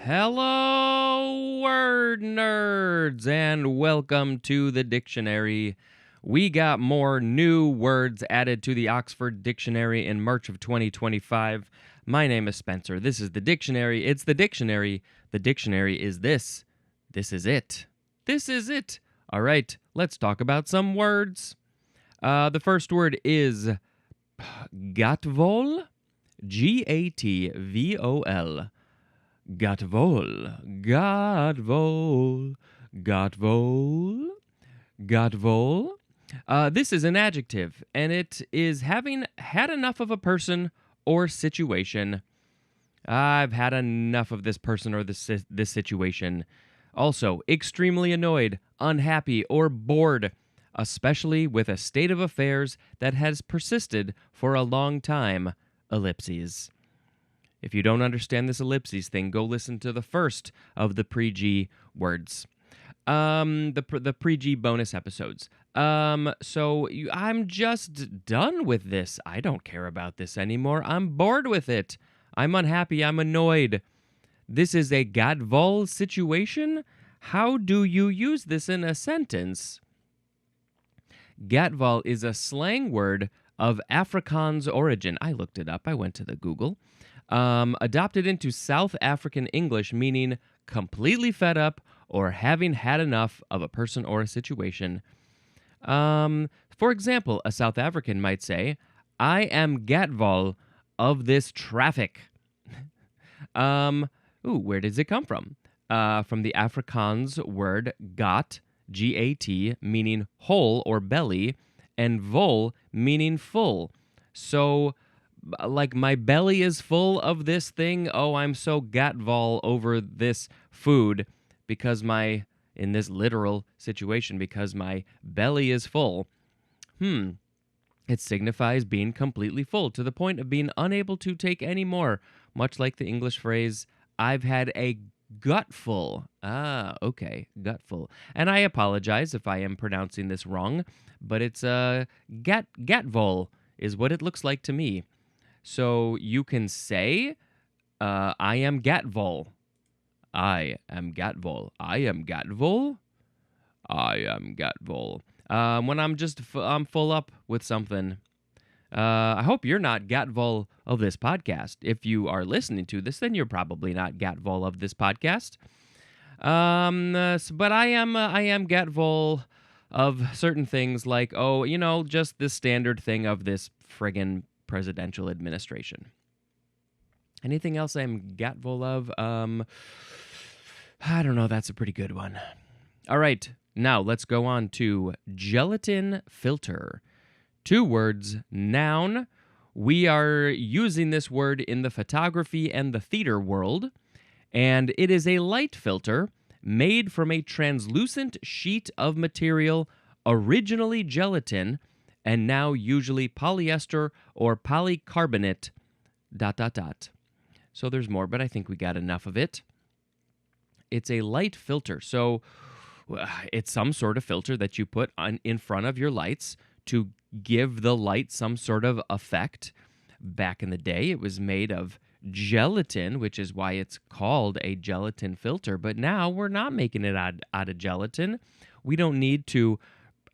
Hello, word nerds, and welcome to the dictionary. We got more new words added to the Oxford Dictionary in March of 2025. My name is Spencer. This is the dictionary. It's the dictionary. The dictionary is this. This is it. This is it. All right, let's talk about some words. The first word is gatvol. Gatvol. Gatvol, gatvol, gatvol, gatvol. This is an adjective, and it is having had enough of a person or situation. I've had enough of this person or this situation. Also, extremely annoyed, unhappy, or bored, especially with a state of affairs that has persisted for a long time. Ellipses. If you don't understand this ellipses thing, go listen to the first of the pre-G words. The pre-G bonus episodes. I'm just done with this. I don't care about this anymore. I'm bored with it. I'm unhappy. I'm annoyed. This is a gatvol situation? How do you use this in a sentence? Gatvol is a slang word of Afrikaans origin. I looked it up. I went to the Google. Adopted into South African English, meaning completely fed up or having had enough of a person or a situation. For example, a South African might say, I am gatvol of this traffic. Where does it come from? From the Afrikaans word gat, G-A-T, meaning hole or belly, and vol, meaning full. So, like, my belly is full of this thing. Oh, I'm so gatvol over this food because in this literal situation, because my belly is full. It signifies being completely full to the point of being unable to take any more, much like the English phrase, I've had a gutful. Okay, gutful. And I apologize if I am pronouncing this wrong, but it's gatvol is what it looks like to me. So you can say, I am gatvol. I am gatvol. I am gatvol. I am gatvol. When I'm full up with something. I hope you're not gatvol of this podcast. If you are listening to this, then you're probably not gatvol of this podcast. But I am gatvol of certain things like, just the standard thing of this friggin' presidential administration. Anything else I'm gatvol of? I don't know. That's a pretty good one. All right. Now let's go on to gelatin filter. 2 words, noun. We are using this word in the photography and the theater world, and it is a light filter made from a translucent sheet of material, originally gelatin, and now usually polyester or polycarbonate, ... So there's more, but I think we got enough of it. It's a light filter, so it's some sort of filter that you put in front of your lights to give the light some sort of effect. Back in the day, it was made of gelatin, which is why it's called a gelatin filter. But now we're not making it out of gelatin. We don't need to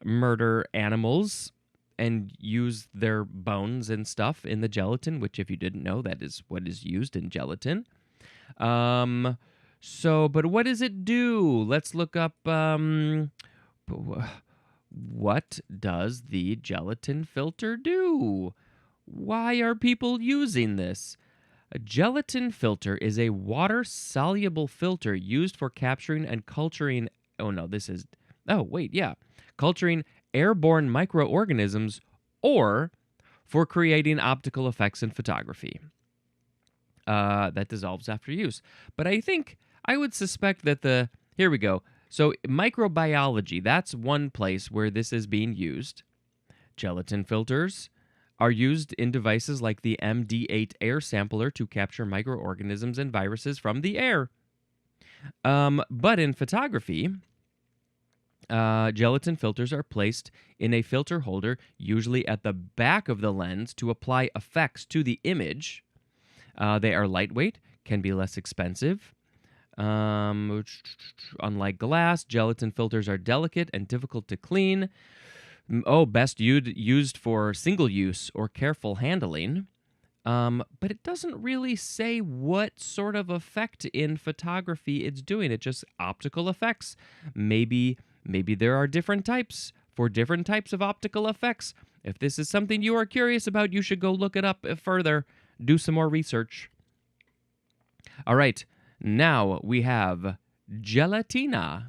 murder animals and use their bones and stuff in the gelatin, which, if you didn't know, that is what is used in gelatin. But what does it do? Let's look up, what does the gelatin filter do? Why are people using this? A gelatin filter is a water-soluble filter used for capturing and culturing... culturing airborne microorganisms or for creating optical effects in photography. That dissolves after use. But I would suspect that here we go. So microbiology, that's one place where this is being used. Gelatin filters are used in devices like the MD8 air sampler to capture microorganisms and viruses from the air. But in photography, gelatin filters are placed in a filter holder, usually at the back of the lens, to apply effects to the image. They are lightweight, can be less expensive. Unlike glass, gelatin filters are delicate and difficult to clean. Best used for single use or careful handling. But it doesn't really say what sort of effect in photography it's doing. It's just optical effects. Maybe there are different types for different types of optical effects. If this is something you are curious about, you should go look it up further. Do some more research. All right, now we have gelatina.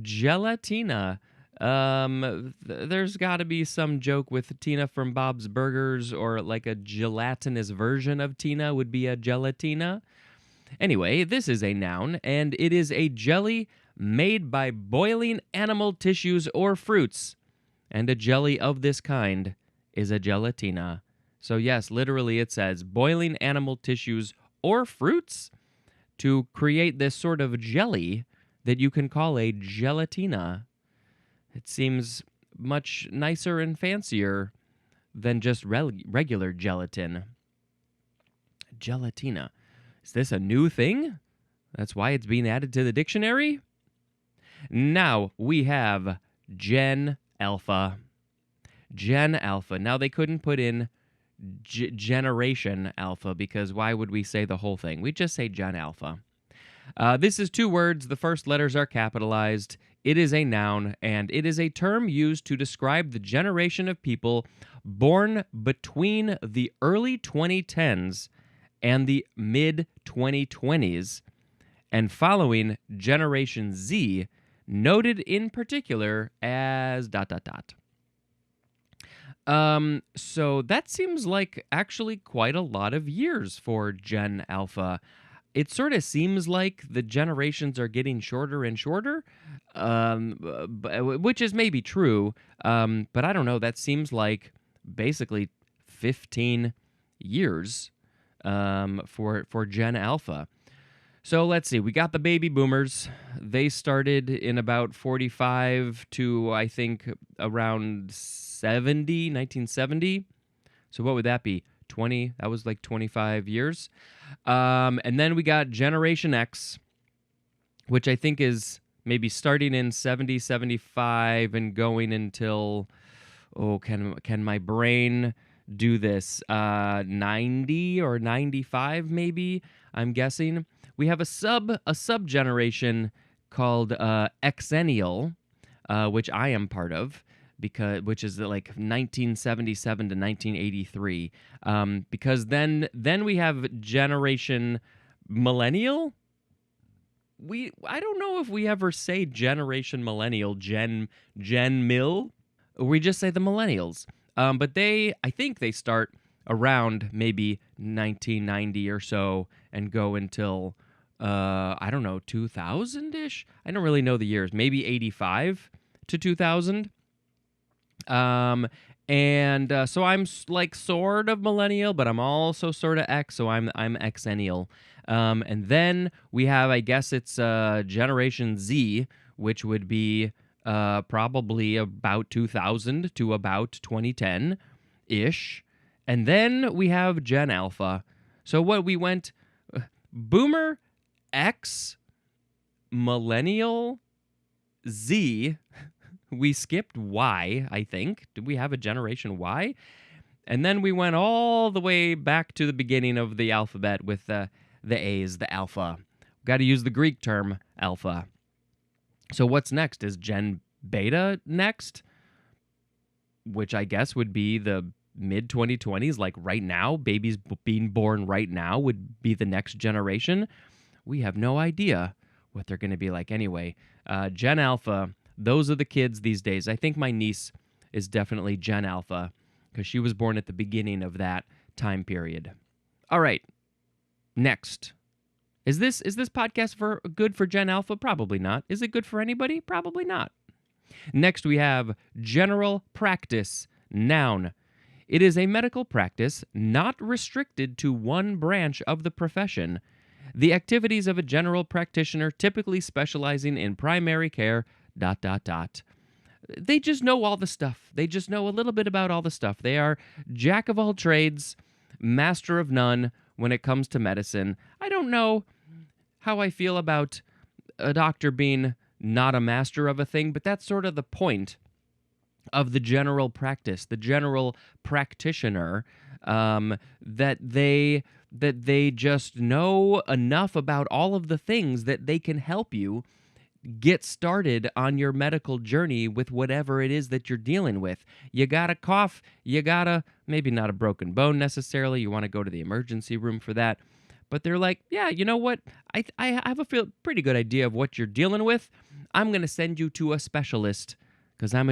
Gelatina. There's got to be some joke with Tina from Bob's Burgers, or like a gelatinous version of Tina would be a gelatina. Anyway, this is a noun, and it is a jelly made by boiling animal tissues or fruits. And a jelly of this kind is a gelatina. So yes, literally it says boiling animal tissues or fruits to create this sort of jelly that you can call a gelatina. It seems much nicer and fancier than just regular gelatin. Gelatina. Is this a new thing? That's why it's being added to the dictionary? Now we have Gen Alpha. Gen Alpha. Now they couldn't put in Generation Alpha because why would we say the whole thing? We just say Gen Alpha. This is two words. The first letters are capitalized. It is a noun, and it is a term used to describe the generation of people born between the early 2010s and the mid-2020s, and following Generation Z, noted in particular as ... So that seems like actually quite a lot of years for Gen Alpha. It sort of seems like the generations are getting shorter and shorter, which is maybe true, but I don't know. That seems like basically 15 years for Gen Alpha. So let's see. We got the baby boomers. They started in about 45 to, I think, around 1970. So what would that be? 20? That was like 25 years. And then we got Generation X, which I think is maybe starting in 70, 75 and going until, can my brain do this? 90 or 95 maybe, I'm guessing. We have a sub generation called Xennial, which I am part of, which is like 1977 to 1983. Because then we have Generation Millennial. I don't know if we ever say Generation Millennial, Gen Mill. We just say the Millennials. But I think they start around maybe 1990 or so and go until I don't know, 2000-ish. I don't really know the years. Maybe 85 to 2000. So I'm like sort of millennial, but I'm also sort of X, so I'm Xennial. And then we have, I guess it's Generation Z, which would be probably about 2000 to about 2010-ish. And then we have Gen Alpha. So what we went Boomer, X, Millennial, Z. We skipped Y, I think. Did we have a Generation Y? And then we went all the way back to the beginning of the alphabet with the A's, the alpha. Got to use the Greek term alpha. So what's next? Is Gen Beta next? Which I guess would be the mid-2020s, like right now. Babies being born right now would be the next generation. We have no idea what they're going to be like anyway. Gen Alpha, those are the kids these days. I think my niece is definitely Gen Alpha because she was born at the beginning of that time period. All right, next. Is this podcast good for Gen Alpha? Probably not. Is it good for anybody? Probably not. Next, we have general practice, noun. It is a medical practice not restricted to one branch of the profession. The activities of a general practitioner typically specializing in primary care, ... They just know all the stuff. They just know a little bit about all the stuff. They are jack of all trades, master of none when it comes to medicine. I don't know how I feel about a doctor being not a master of a thing, but that's sort of the point of the general practice, the general practitioner, that they just know enough about all of the things that they can help you get started on your medical journey with whatever it is that you're dealing with. You got a cough, you got a, maybe not a broken bone necessarily, you want to go to the emergency room for that. But they're like, yeah, you know what? I have a pretty good idea of what you're dealing with. I'm going to send you to a specialist because I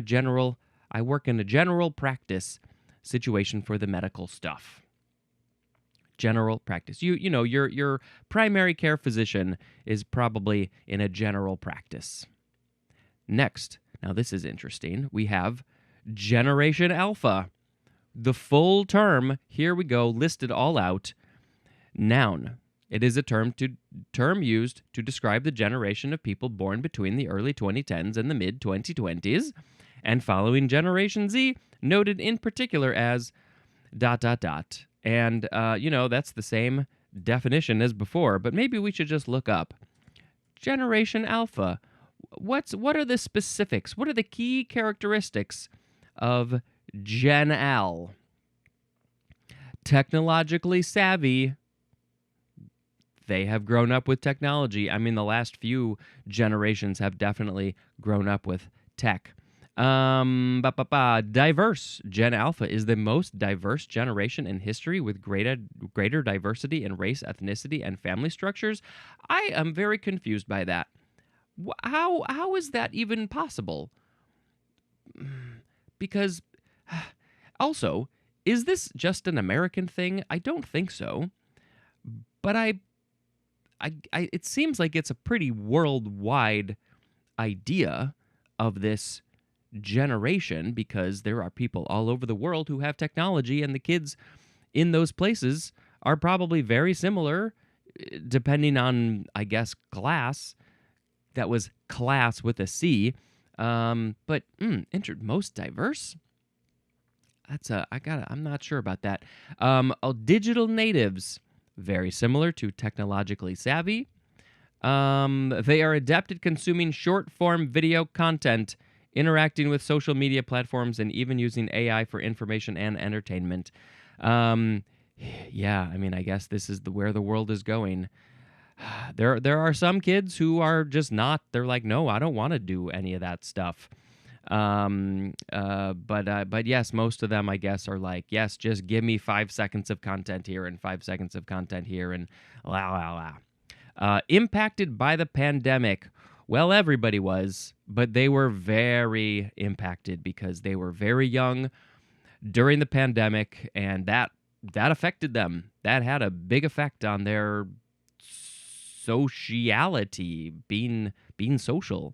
work in a general practice situation for the medical stuff. General practice. You know, your primary care physician is probably in a general practice. Next, now this is interesting. We have Generation Alpha. The full term, here we go, listed all out. Noun. It is a term used to describe the generation of people born between the early 2010s and the mid 2020s, and following Generation Z, noted in particular as ... And, that's the same definition as before, but maybe we should just look up Generation Alpha. What are the specifics? What are the key characteristics of Gen Al? Technologically savvy. They have grown up with technology. I mean, the last few generations have definitely grown up with tech. Diverse. Gen Alpha is the most diverse generation in history with greater diversity in race, ethnicity, and family structures. I am very confused by that. How is that even possible? Because, also, is this just an American thing? I don't think so. But it seems like it's a pretty worldwide idea of this generation, because there are people all over the world who have technology, and the kids in those places are probably very similar, depending on, I guess, class. That was class with a C. But most diverse? I'm not sure about that. Digital natives, very similar to technologically savvy. They are adept at consuming short-form video content, interacting with social media platforms, and even using AI for information and entertainment. Yeah, I mean, I guess this is where the world is going. There are some kids who are just not. They're like, no, I don't want to do any of that stuff. But yes, most of them, I guess, are like, yes, just give me 5 seconds of content here and 5 seconds of content here, and impacted by the pandemic. Well, everybody was, but they were very impacted because they were very young during the pandemic, and that affected them. That had a big effect on their sociality, being social.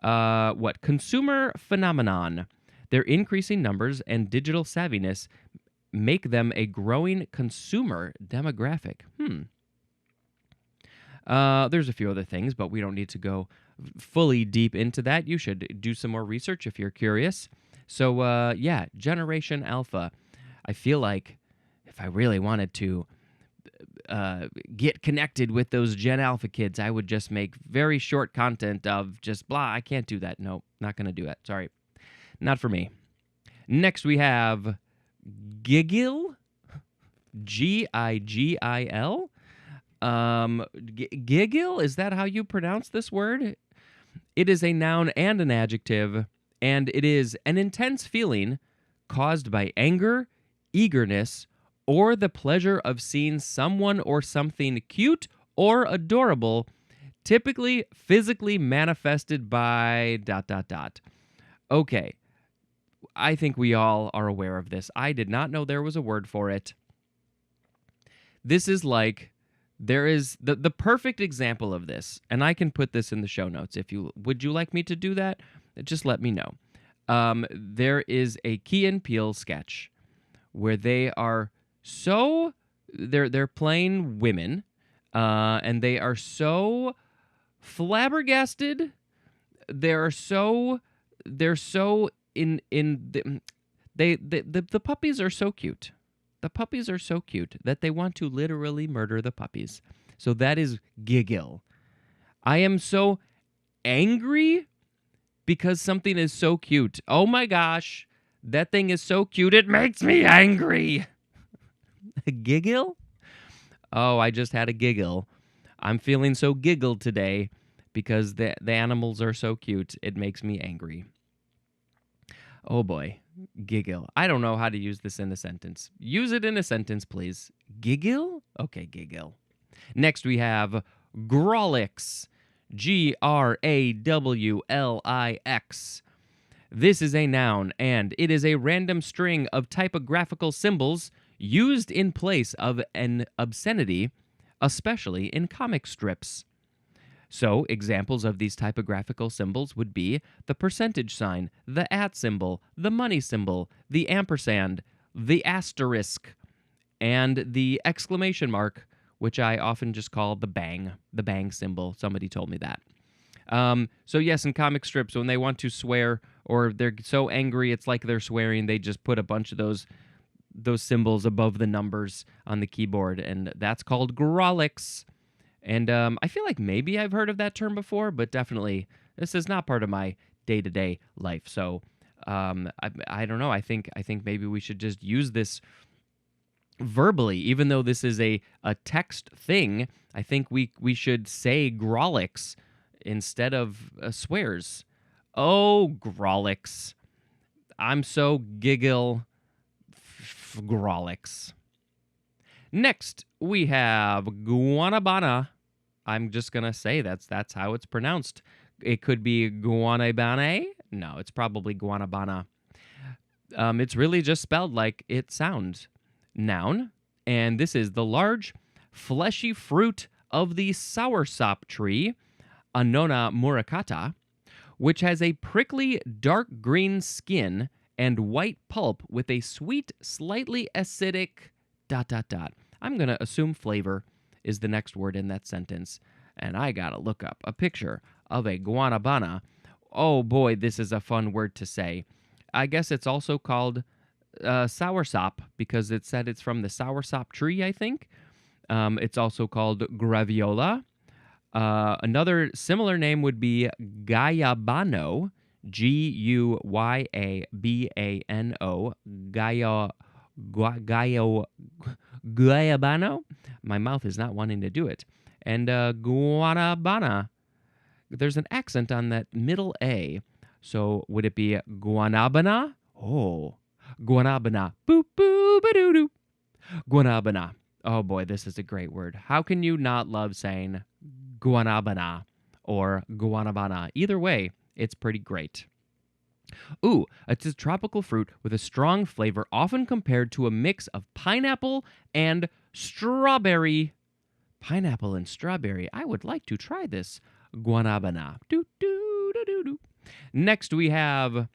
Consumer phenomenon. Their increasing numbers and digital savviness make them a growing consumer demographic. There's a few other things, but we don't need to go fully deep into that. You should do some more research if you're curious. So, Generation Alpha. I feel like if I really wanted to get connected with those Gen Alpha kids, I would just make very short content of just blah. I can't do that. No, not going to do that. Sorry. Not for me. Next, we have Gigil. Gigil. Gigil, is that how you pronounce this word? It is a noun and an adjective, and it is an intense feeling caused by anger, eagerness, or the pleasure of seeing someone or something cute or adorable, typically physically manifested by ... Okay, I think we all are aware of this. I did not know there was a word for it. This is like, there is the perfect example of this, and I can put this in the show notes. Would you like me to do that? Just let me know. There is a Key and Peele sketch where they're playing women, and they are so flabbergasted. The puppies are so cute. The puppies are so cute that they want to literally murder the puppies. So that is giggle. I am so angry because something is so cute. Oh my gosh, that thing is so cute. It makes me angry. Giggle? Oh, I just had a giggle. I'm feeling so giggled today because the animals are so cute. It makes me angry. Oh boy, giggle. I don't know how to use this in a sentence. Use it in a sentence, please. Giggle? Okay, giggle. Next we have Grawlix. Grawlix. This is a noun, and it is a random string of typographical symbols used in place of an obscenity, especially in comic strips. So, examples of these typographical symbols would be the percentage sign, the @ symbol, the money symbol, the ampersand, the asterisk, and the exclamation mark, which I often just call the bang symbol. Somebody told me that. So yes, in comic strips, when they want to swear or they're so angry it's like they're swearing, they just put a bunch of those symbols above the numbers on the keyboard, and that's called Grawlix. And I feel like maybe I've heard of that term before, but definitely this is not part of my day-to-day life. So I don't know. I think maybe we should just use this verbally, even though this is a text thing. I think we should say Grawlix instead of swears. Oh, Grawlix. I'm so giggle Grawlix. Next, we have Guanabana. I'm just going to say that's how it's pronounced. It could be Guanabane. No, it's probably Guanabana. It's really just spelled like it sounds. Noun, and this is the large, fleshy fruit of the soursop tree, Annona muricata, which has a prickly dark green skin and white pulp with a sweet, slightly acidic ... I'm going to assume flavor is the next word in that sentence, and I got to look up a picture of a guanabana. Oh boy, this is a fun word to say. I guess it's also called soursop because it said it's from the soursop tree, I think. It's also called graviola. Another similar name would be Guyabano, Guyabano, Guyabano. My mouth is not wanting to do it. And Guanabana. There's an accent on that middle A. So would it be Guanabana? Oh, Guanabana. Boop, boop, ba doo doo. Guanabana. Oh boy, this is a great word. How can you not love saying Guanabana or Guanabana? Either way, it's pretty great. Ooh, it's a tropical fruit with a strong flavor, often compared to a mix of pineapple and strawberry. Pineapple and strawberry. I would like to try this. Guanabana. Doo, doo, doo, doo, doo. Next we have,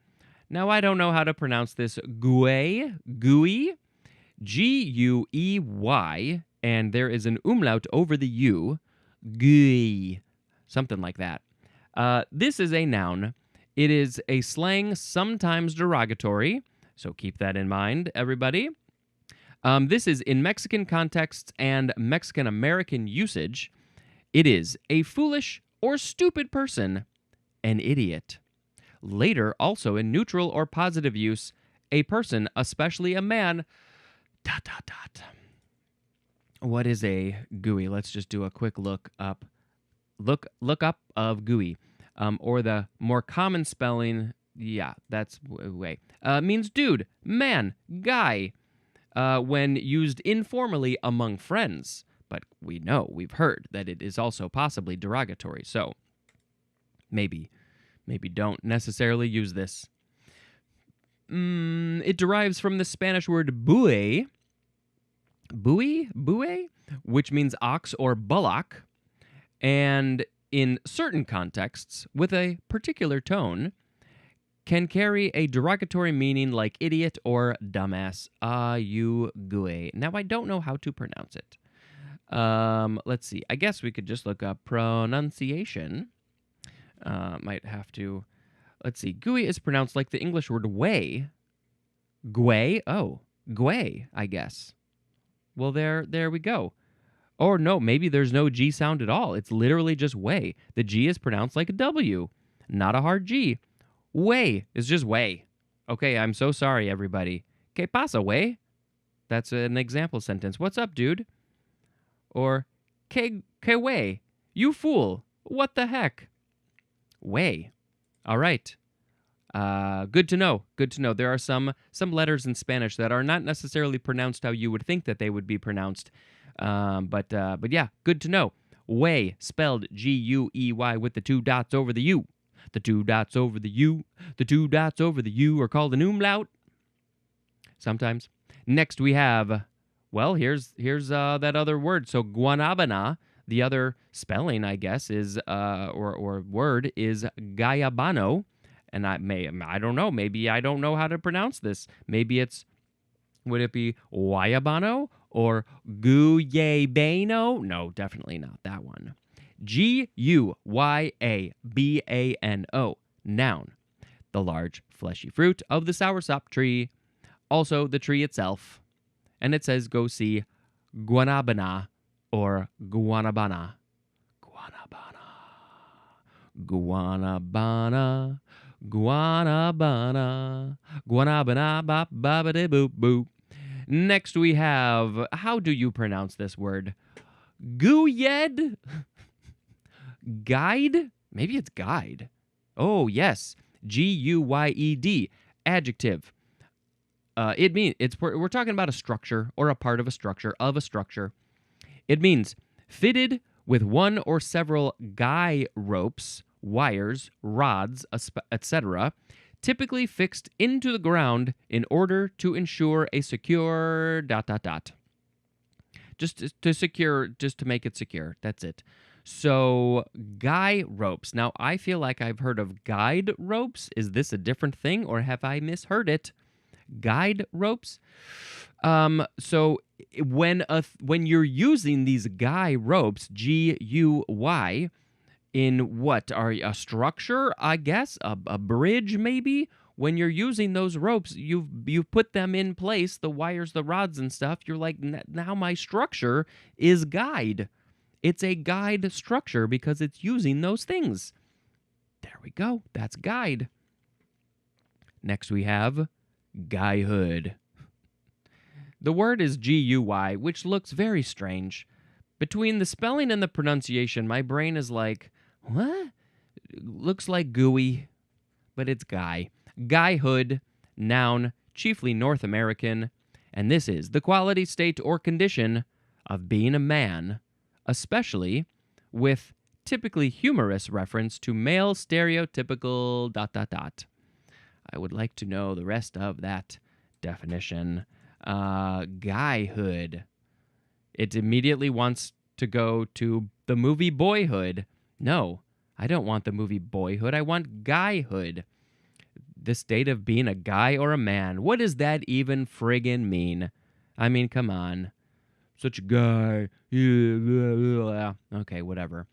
now I don't know how to pronounce this, gooey, Guey, and there is an umlaut over the U, gooey, something like that. This is a noun. It is a slang, sometimes derogatory, so keep that in mind, everybody. This is in Mexican contexts and Mexican-American usage. It is a foolish or stupid person, an idiot. Later, also in neutral or positive use, a person, especially a man, ... What is a gooey? Let's just do a quick look up. Look up of gooey. Or the more common spelling, yeah, that's way. Means dude, man, guy, when used informally among friends. But we've heard that it is also possibly derogatory. So maybe don't necessarily use this. It derives from the Spanish word buey, which means ox or bullock, and in certain contexts, with a particular tone, can carry a derogatory meaning like idiot or dumbass. You gooey. Now, I don't know how to pronounce it. Let's see. I guess we could just look up pronunciation. Might have to... Let's see. Gooey is pronounced like the English word way. Gway? Oh, gway, I guess. Well, there we go. Or no, maybe there's no G sound at all. It's literally just way. The G is pronounced like a W, not a hard G. Way is just way. Okay, I'm so sorry, everybody. Que pasa, way? That's an example sentence. What's up, dude? Or, que way? You fool. What the heck? Way. All right. Good to know. Good to know. There are some letters in Spanish that are not necessarily pronounced how you would think that they would be pronounced. But yeah, good to know. Way, spelled G-U-E-Y with the 2 dots over the U. The 2 dots over the U. The 2 dots over the U are called an umlaut. Sometimes. Next we have, well, here's that other word. So guanabana, the other spelling, I guess, is or word is gayabano. And I don't know. Maybe I don't know how to pronounce this. Maybe would it be guayabano or guyabano? No, definitely not that one. Guayabano, noun. The large fleshy fruit of the soursop tree. Also the tree itself. And it says go see guanabana or guanabana. Guanabana, guanabana, guanabana, bop, boppity, boop, boop. Next we have, how do you pronounce this word? Guyed? Guide? Maybe it's guide. Oh, yes. G-U-Y-E-D. Adjective. It means, we're talking about a structure or a part of a structure, It means fitted with one or several guy ropes, wires, rods, etc., typically fixed into the ground in order to ensure a secure ... Just to make it secure. That's it. So, guy ropes. Now, I feel like I've heard of guide ropes. Is this a different thing, or have I misheard it? Guide ropes? So when you're using these guy ropes, G-U-Y, in what are a structure, I guess, a bridge maybe. When you're using those ropes, you've put them in place, the wires, the rods, and stuff. You're like, now my structure is guide. It's a guide structure because it's using those things. There we go. That's guide. Next we have guyhood. The word is G-U-Y, which looks very strange. Between the spelling and the pronunciation, my brain is like, what? Looks like gooey, but it's guy. Guyhood, noun, chiefly North American, and this is the quality, state, or condition of being a man, especially with typically humorous reference to male stereotypical ... I would like to know the rest of that definition. Guyhood. It immediately wants to go to the movie Boyhood. No, I don't want the movie Boyhood. I want guyhood. The state of being a guy or a man. What does that even friggin' mean? I mean, come on. Such a guy. Okay, whatever.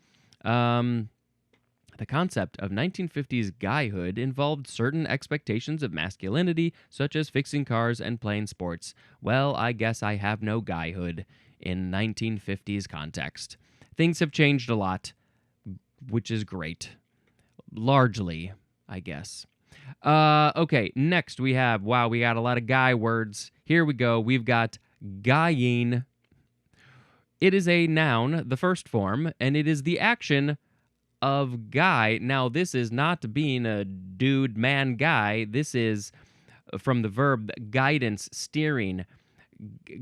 The concept of 1950s guyhood involved certain expectations of masculinity, such as fixing cars and playing sports. Well, I guess I have no guyhood in 1950s context. Things have changed a lot, which is great. Largely, I guess. Okay, next we have, wow, we got a lot of guy words. Here we go. We've got guying. It is a noun, the first form, and it is the action of guy. Now, this is not being a dude, man, guy. This is from the verb guidance, steering,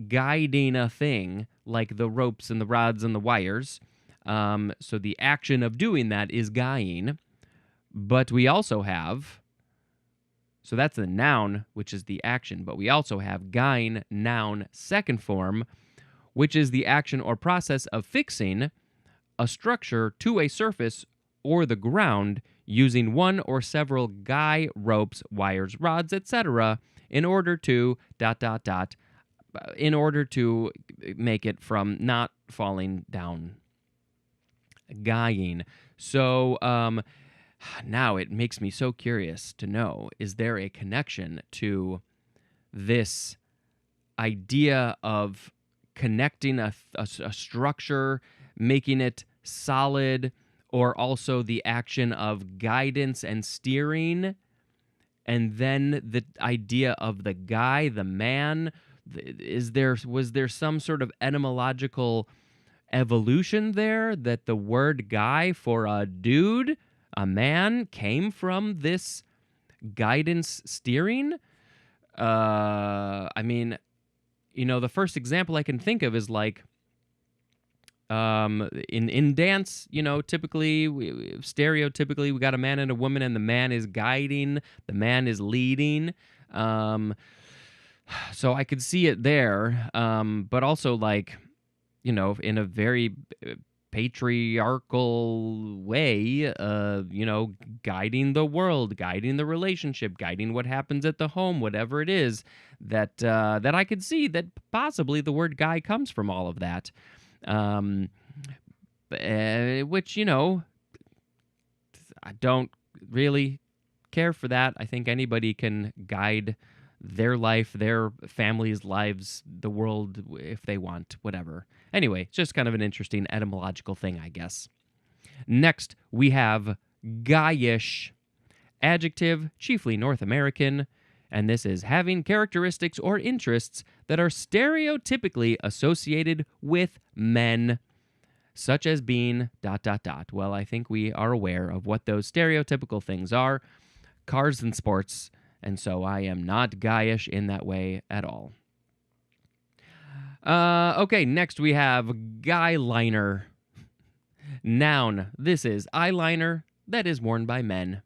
guiding a thing, like the ropes and the rods and the wires. So the action of doing that is guying. But we also have, so that's the noun, which is the action. But we also have guying, noun, second form, which is the action or process of fixing a structure to a surface or the ground using one or several guy ropes, wires, rods, etc. in order to ... in order to make it from not falling down. Guying. So now it makes me so curious to know, is there a connection to this idea of connecting a structure, making it solid, or also the action of guidance and steering. And then the idea of the guy, the man, was there some sort of etymological evolution there that the word guy for a dude, a man, came from this guidance steering? I mean, the first example I can think of is like in dance, typically, stereotypically, we got a man and a woman, and the man is guiding, the man is leading. So I could see it there, but also like, in a very patriarchal way, guiding the world, guiding the relationship, guiding what happens at the home, whatever it is, that I could see that possibly the word guy comes from all of that. Which, I don't really care for that. I think anybody can guide their life, their family's lives, the world if they want, whatever. Anyway, it's just kind of an interesting etymological thing, I guess. Next, we have guyish, adjective, chiefly North American, and this is having characteristics or interests that are stereotypically associated with men, such as being ... Well, I think we are aware of what those stereotypical things are, cars and sports, and so I am not guyish in that way at all. Okay, next we have guyliner. Noun, this is eyeliner that is worn by men.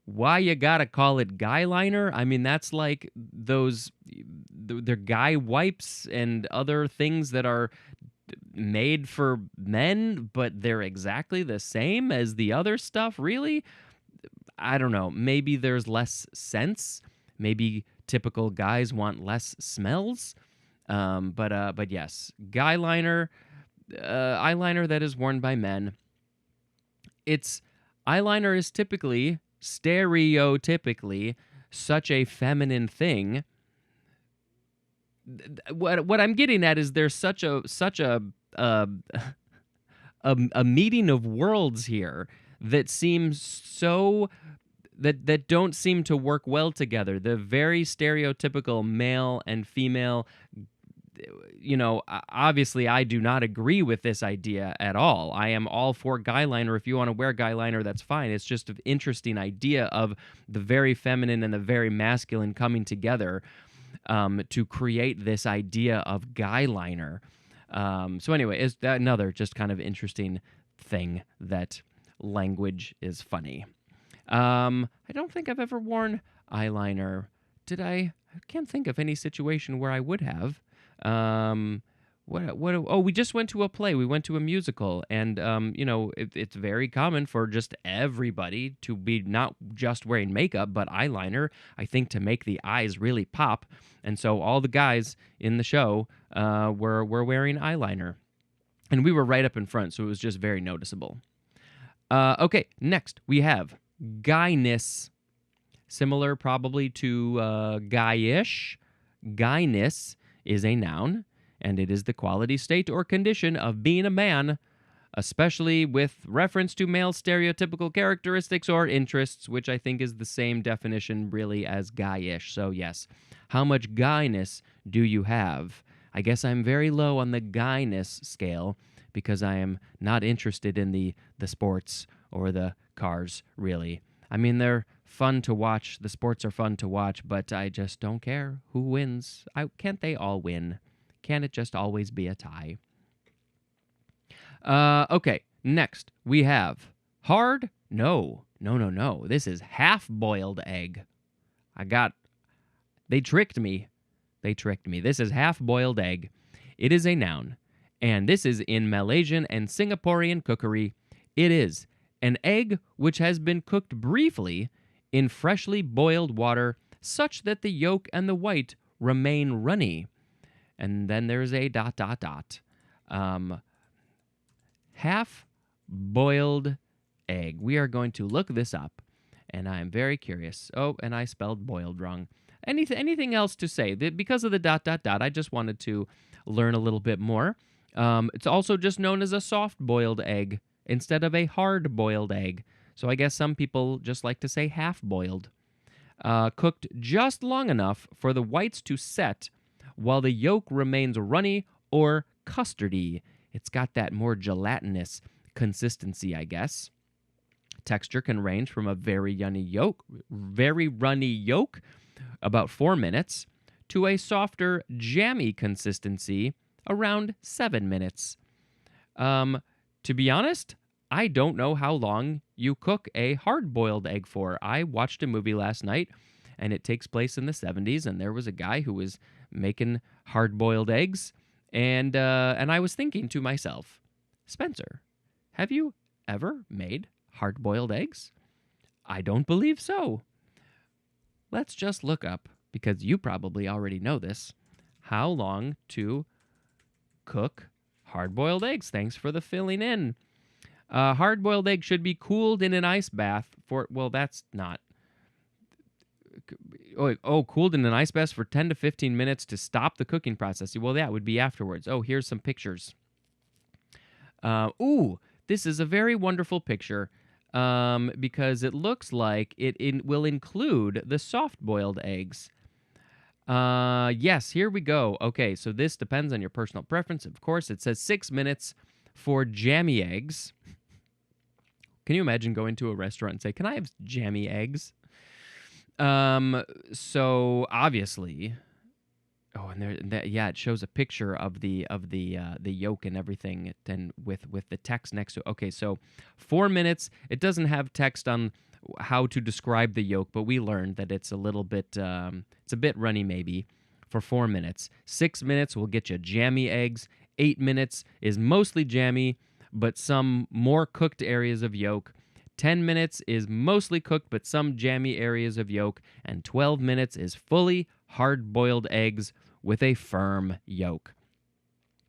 Why you gotta call it guyliner? I mean, that's like they're guy wipes and other things that are made for men, but they're exactly the same as the other stuff, really? I don't know. Maybe there's less scents. Maybe typical guys want less smells. But yes, guyliner, eyeliner that is worn by men. Eyeliner is stereotypically such a feminine thing. What I'm getting at is there's such a meeting of worlds here that seems so that don't seem to work well together. The very stereotypical male and female. Obviously I do not agree with this idea at all. I am all for guyliner. If you want to wear guyliner, that's fine. It's just an interesting idea of the very feminine and the very masculine coming together to create this idea of guyliner. So anyway, is that another just kind of interesting thing that language is funny. I don't think I've ever worn eyeliner. Did I? I can't think of any situation where I would have. We just went to a play. We went to a musical, and it's very common for just everybody to be not just wearing makeup but eyeliner, I think, to make the eyes really pop. And so all the guys in the show were wearing eyeliner, and we were right up in front, so it was just very noticeable. Okay, next we have guyness, similar probably to guyish. Guyness is a noun, and it is the quality, state, or condition of being a man, especially with reference to male stereotypical characteristics or interests, which I think is the same definition really as guyish. So yes, how much guyness do you have? I guess I'm very low on the guyness scale because I am not interested in the sports or the cars, really. I mean, they're fun to watch. The sports are fun to watch, but I just don't care who wins. Can't they all win? Can't it just always be a tie? Okay, next we have hard. No. This is half-boiled egg. They tricked me. This is half-boiled egg. It is a noun, and this is in Malaysian and Singaporean cookery. It is an egg which has been cooked briefly in freshly boiled water such that the yolk and the white remain runny. And then there's a ... half-boiled egg. We are going to look this up, and I'm very curious. Oh, and I spelled boiled wrong. Anything else to say? Because of the ... I just wanted to learn a little bit more. It's also just known as a soft-boiled egg instead of a hard-boiled egg. So I guess some people just like to say half-boiled. Cooked just long enough for the whites to set while the yolk remains runny or custardy. It's got that more gelatinous consistency, I guess. Texture can range from a very runny yolk, about 4 minutes, to a softer, jammy consistency, around 7 minutes. To be honest, I don't know how long you cook a hard-boiled egg for. I watched a movie last night, and it takes place in the 70s, and there was a guy who was making hard-boiled eggs, and I was thinking to myself, Spencer, have you ever made hard-boiled eggs? I don't believe so. Let's just look up, because you probably already know this, how long to cook hard-boiled eggs. Thanks for the filling in. Hard-boiled egg should be cooled in an ice bath for, well, that's not. Cooled in an ice bath for 10 to 15 minutes to stop the cooking process. Well, that would be afterwards. Oh, here's some pictures. This is a very wonderful picture because it looks like it will include the soft-boiled eggs. Yes, here we go. Okay, so this depends on your personal preference. Of course, it says 6 minutes for jammy eggs. Can you imagine going to a restaurant and say, "Can I have jammy eggs?" So obviously, and it shows a picture of the yolk and everything, and with the text next to it. Okay, so 4 minutes. It doesn't have text on how to describe the yolk, but we learned that it's a little bit, it's a bit runny maybe for 4 minutes. 6 minutes will get you jammy eggs. 8 minutes is mostly jammy, but some more cooked areas of yolk. 10 minutes is mostly cooked, but some jammy areas of yolk. And 12 minutes is fully hard-boiled eggs with a firm yolk.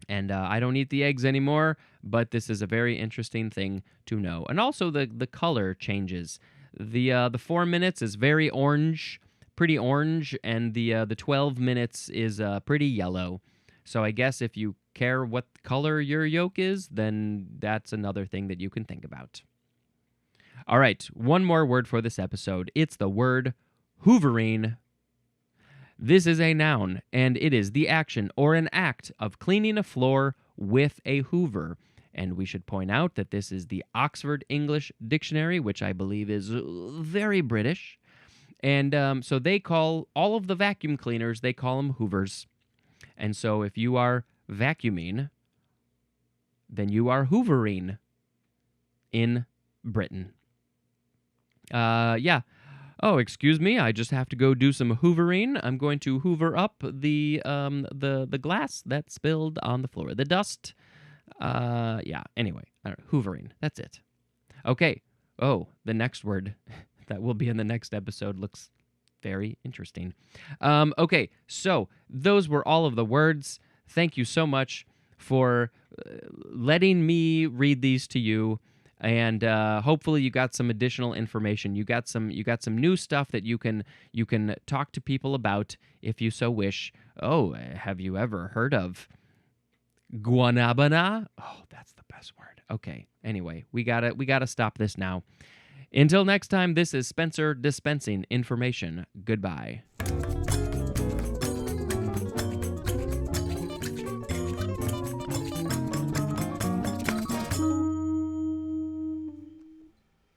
And I don't eat the eggs anymore, but this is a very interesting thing to know. And also the color changes. The 4 minutes is very orange, pretty orange, and the 12 minutes is pretty yellow. So I guess if you care what color your yolk is, then that's another thing that you can think about. All right, one more word for this episode. It's the word hoovering. This is a noun, and it is the action or an act of cleaning a floor with a hoover. And we should point out that this is the Oxford English Dictionary, which I believe is very British. And so they call all of the vacuum cleaners, they call them hoovers. And so if you are vacuuming, then you are hoovering in Britain. Oh, excuse me, I just have to go do some hoovering. I'm going to hoover up the glass that spilled on the floor. The dust. Anyway, hoovering. That's it. Okay. Oh, the next word that will be in the next episode looks very interesting. Okay, so those were all of the words. Thank you so much for letting me read these to you, and hopefully you got some additional information. You got some new stuff that you can talk to people about if you so wish. Oh, have you ever heard of guanabana? Oh, that's the best word. Okay. Anyway, we gotta stop this now. Until next time, this is Spencer dispensing information. Goodbye.